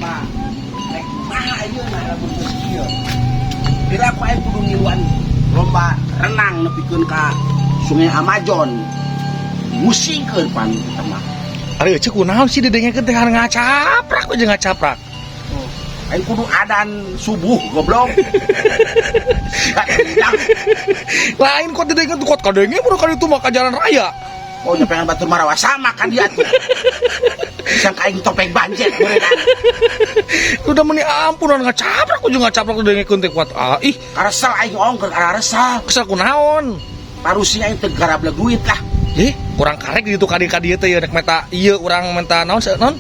Pak. Nek kumaha ieu na lamun geus kieu. Bila ku aya kudu ngiluan lomba renang nepikeun ka Sungai Amazon. Musingkeun pan eta mah. Ari cek kunaon sih didengekeun teh ngacaprak aja ngacaprak. Aing kudu adan subuh goblok. Lain kok didengekeun kuat kadenge mun ka ditu mah ka jalan raya. Oh, pengen batur marawa sama kan dia tuh. Sangka aing topeng banjet beneran. Udah meni ampunan ngacaprak aja ngacaprak didengekeun teh kuat. Ah ih, Karesel aing ongker karesel. kesel kunaon? Parusia aing teu garableg duit lah. Kurang karek gitu kadi-kadi teh nek meta ieu urang menta naon naon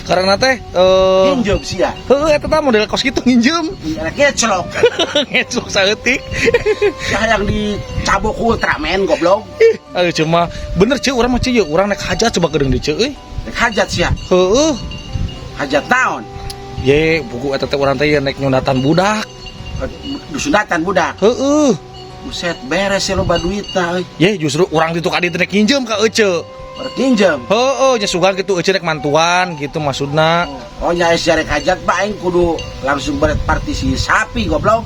karena teh Nginjem sia. heueuh eta teh model kos kitu nginjem. Iya ngeclok. Ngecuk saeutik. Yang dicabok Ultraman goblok. Ayo cuma bener ceu urang mah ceu urang nek hajat coba kedeung di ceu euy. Nek hajat sia. Heueuh. Hajat naon? Ye buku eta teh urang teh nek nyundatan budak. Dusundatan budak. Heueuh. Buset beres ya loba duitna euy. Ye justru urang ditu kadi teh nek nginjem ka ece. Bertinjem. Heueuh nya sugan kitu ece nek mantuan gitu maksudna. Oh nya jarek hajat mah aing kudu langsung berpartisipasi goblok.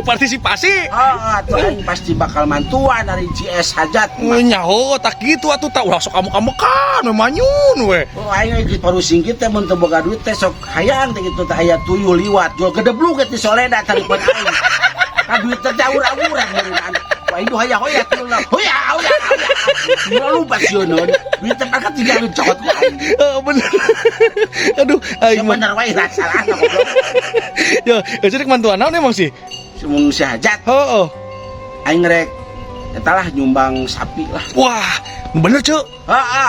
Partisipasi. Atuh aing pasti bakal mantuan dari CS hajat mah. Nyaho tak gitu atuh tak ulah sok kamu kan manyun we. Oh aing geus parusing kitu teh mun teu boga duit teh sok hayang teh kitu teh aya tuyul liwat jual gedebluk teh soleda taripun aing. Ka duit teh awur-awuran beunaan. Wah itu hoya tuyul lah. Hoya. Lu lupa sionon. Duit teh kan tidak ngecokot ku aing. Bener. Aduh, aing mah. Bener wae lah salahna goblok. Ya, jadi mantuan naon emang sih? Mun si hajat Heeh. aing rek eta lah nyumbang sapi lah. Wah, bener ceu.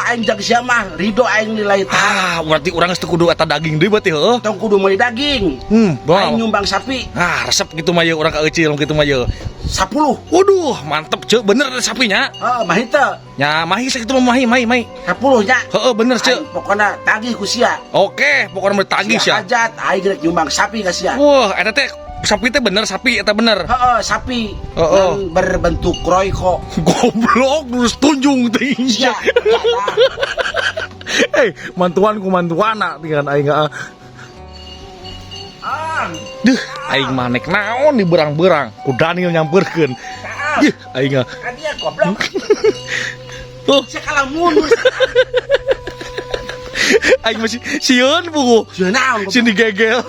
Aing jag sia mah ridho aing nilai tah. Berarti urang geus teu kudu eta daging deui berarti heueuh. Tong kudu meuli daging. Aing Bang. nyumbang sapi Resep gitu mah ye urang ka eucil kitu mah ye. 10. Waduh, mantep ceu, bener ada sapinya. Mah teu. Nya mahi sakitu mah mahi. 10 nya. Heeh, bener ceu. Pokona tagih ku sia. Oke, pokoknya mah tagih Sia sia. hajat aing rek nyumbang sapi ka sia. Wah, eta teh sapi teh bener sapi eta bener. Sapi Heeh. yang berbentuk royko. Goblok, terus tunjung teh. Sia. Mantuan ku mantuana dengan aing Duh, aing mah nek naon di berang-berang ku Daniel nyamperkeun. Yeuh, aing Kan dia goblok. Tuh, Sia kalamun. aing masih sieun buku. Sia naon goblok. Sini gegel.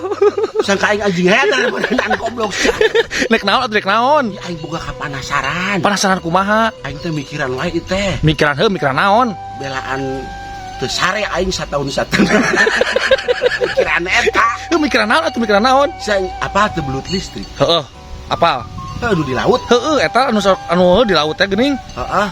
Sangka aing anjing hedar beneran goblok sia. Nek naon atuh nek naon? Aing boga kapanasaran. Penasaran kumaha? Aing teh mikiran wae ieu teh. Mikiran mikiran naon? Belaan teu sare aing sataun satengah. Mikiran eta. Mikiran naon atuh mikiran naon? Saya apa teu belut listrik. Heeh. Apal? Anu di laut. Heeh, eta anu di laut teh geuning. Heeh.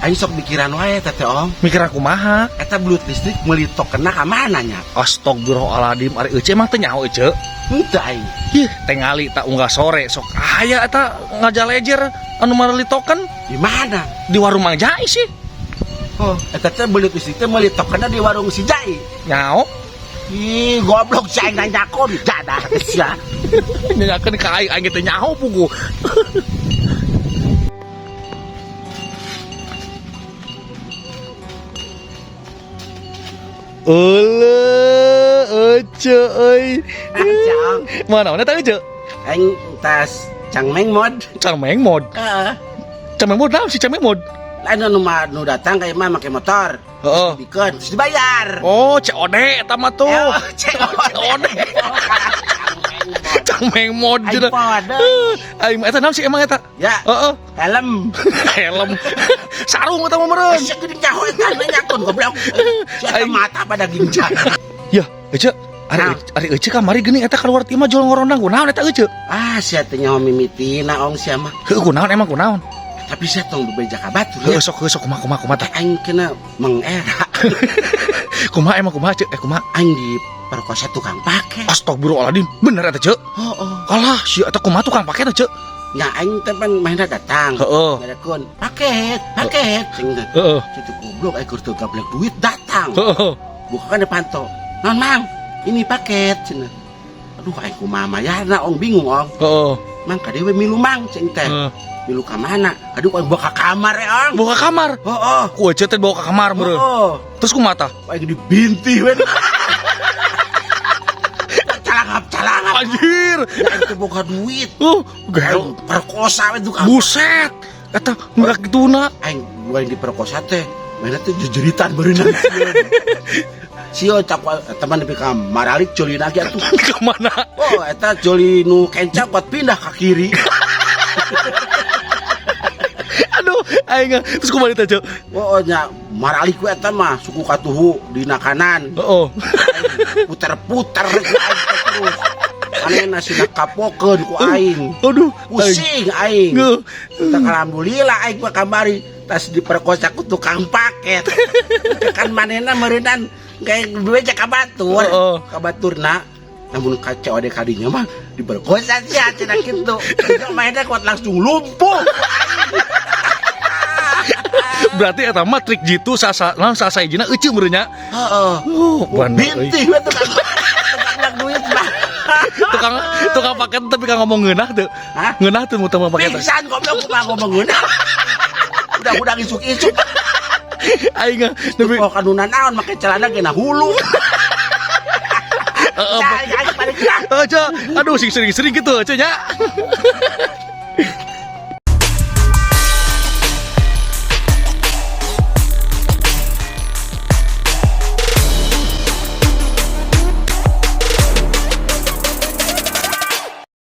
Aing sok mikiran wae teh Om. Mikiran kumaha? Eta belut listrik meuli tokena ka mana nya? Astagfirullahaladzim, ari ece emang teh nyaho ece. Henteu aing. Ih, tengali tak unggah sore sok aya eta ngajalejer anu mareli token Di mana? di warung Mang Jai sih. Oh, eta teh belut listrik teh meuli tokena di warung si Jai. Nyaho. Ih, goblok si aing nanyakeun jadah sia. Nyanyakeun ka aing teh nyaho pugu. Ece euy. Cang. Mana eta ece? Aing tas cangmeng mod. Cameng mod. Heeh. Cameng mod naon sih cameng mod? Lain nu datang kayak mah make motor. Heeh. Dikeun, terus dibayar. Oh, COD eta mah tuh. COD. Cameng mod Aing jeung. pod. Aing eta naon sih emang eta? Ya. Heeh. Helm. Helm. Sarung eta mah meureun. Sia geuning nyaho eta nanyakeun goblok. Sia mata pada ginjal. Ya, ece. Ari ece kamari geuning eta keluar ti mah jual ngorondang kunaon eta ece? Sia teh nyaho mimitina ong sia mah. Heuh kunaon emang kunaon? Tapi sia tong bebeja ka batu Heuh ya. sok kumaha tah. Aing kena mengera. Kumaha emang kumaha ceu? Kumaha? Aing diperkosa tukang pake. Astagfirullahaladzim, bener eta ceu? Oh. Alah, sia eta kumaha tukang pake eta ceu? Ya aing teh pan mainna datang. Heeh. Ngadekeun paket. Cing teh. Heeh. Situ goblok aing keur teu gablek duit datang. Heeh. Buka kan depanto. Non mang, ini paket cenah. Aduh aing kumaha mayarna ong bingung ong. Heeh. Mang kadewe milu mang cing teh. Milu ka mana? Aduh aing bawa ka kamar ong. Bawa ka kamar. Heeh. Ku ece teh bawa ka kamar meureun. Heeh. Terus kumaha tah? Aing dibinti we. Itu boga duit. Gel. Perkosa itu kan. Buset. Eta enggak gituna. Aing gua yang diperkosa teh. Mana teh jejeritan berenang. Sio cak teman di kam maralik joli lagi atuh. Kemana? Oh, eta joli nu kencang buat pindah ke kiri. Aduh, aing terus kumaha teh, Cok? Oh, nya maralik ku eta mah suku katuhu dina kanan. Heeh. Puter-puter ku aing teh terus. Aneh sina kapokeun ku aing. Aduh, Pusing aing. Ngeuh. Tak alhamdulillah aing mah kamari tas diperkosa ku tukang paket. Kan manehna meureunnan kayak duwe cek kabatur. Heeh. Kabaturna namun kacau ada kadinya mah diperkosa sih cenah kitu. Tidak mainnya kuat langsung lumpuh. Berarti eta mah trik jitu sasa ijina euceum meureun nya. Heeh. Binti we tukang duit mah. Tukang paket tapi kan ngomong ngeunah teu. Hah? Ngeunah teu muter paket. Pisan goblok mah ngomong ngeunah. Udah isuk-isuk. Aing nepi Oh kadunan naon make celana ge na hulu. Aing paling aja. Aduh sering-sering gitu aja nya.